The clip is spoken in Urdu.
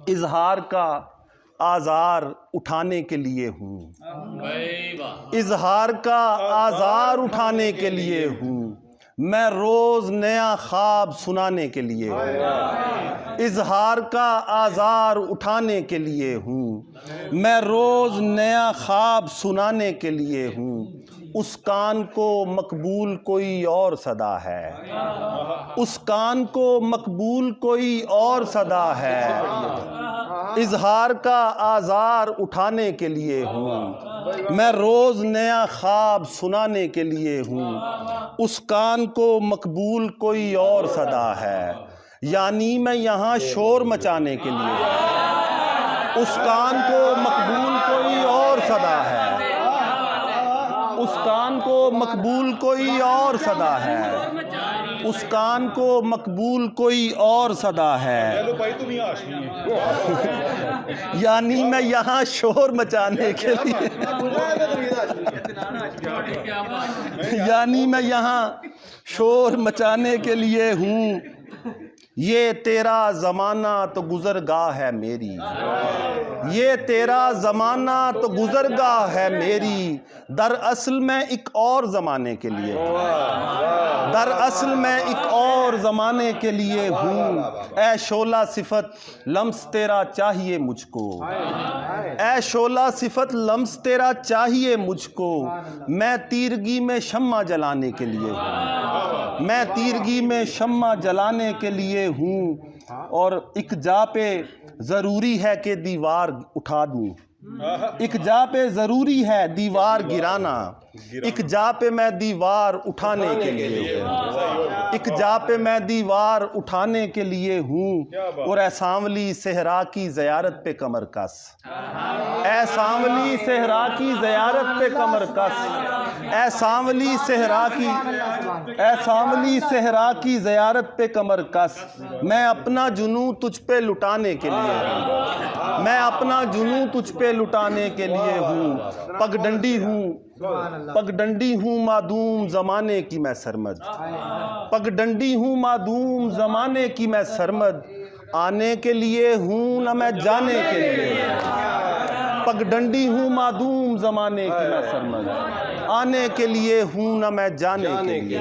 اظہار کا آزار اٹھانے کے لیے ہوں، اظہار کا آزار اٹھانے کے لیے ہوں، میں روز نیا خواب سنانے کے لیے ہوں، اظہار کا آزار اٹھانے کے لیے ہوں، میں روز نیا خواب سنانے کے لیے ہوں، اس کان کو مقبول کوئی اور صدا ہے، اس کان کو مقبول کوئی اور صدا ہے، اظہار کا آزار اٹھانے کے لیے ہوں، میں روز نیا خواب سنانے کے لیے ہوں، اس کان کو مقبول کوئی اور صدا ہے، یعنی میں یہاں شور مچانے کے لیے ہوں، اس کان کو مقبول کوئی اور صدا ہے، اس کان کو مقبول کوئی اور صدا ہے، اس کان کو مقبول کوئی اور صدا ہے، یعنی میں یہاں شور مچانے کے لیے یعنی میں یہاں شور مچانے کے لیے ہوں، یہ تیرا زمانہ تو گزرگاہ ہے میری، یہ تیرا زمانہ تو گزرگاہ ہے میری، دراصل میں ایک اور زمانے کے لیے ہوں، دراصل میں ایک اور زمانے کے لیے ہوں، اے شعلہ صفت لمس تیرا چاہیے مجھ کو، اے شعلہ صفت لمس تیرا چاہیے مجھ کو، میں تیرگی میں شمع جلانے کے لیے ہوں، میں تیرگی میں شمع جلانے کے لیے ہوں، اور ایک جا پہ ضروری ہے کہ دیوار اٹھا دوں، ایک جا پہ ضروری ہے دیوار گرانا، ایک جا پہ میں دیوار اٹھانے کے لیے ہوں، ایک جا پہ میں دیوار اٹھانے کے لیے ہوں، اور اے سانولی صحرا کی زیارت پہ کمر کس، اے سانولی صحرا کی زیارت پہ کمر کس، اے سانولی صحرا کی اے سانولی صحرا کی زیارت پہ کمر کس، میں اپنا جنوں تجھ پہ لٹانے کے لیے ہوں، میں اپنا جنوں تجھ پہ لٹانے کے لیے ہوں، پگ ڈنڈی ہوں، پگ ڈنڈی ہوں معدوم زمانے کی میں سرمد، پگ ڈنڈی ہوں معدوم زمانے کی میں سرمد، آنے کے لیے ہوں نہ میں جانے کے لیے، پگ ڈنڈی ہوں معدوم زمانے کی میں سرمد، آنے کے لیے ہوں نہ میں جانے کے لیے۔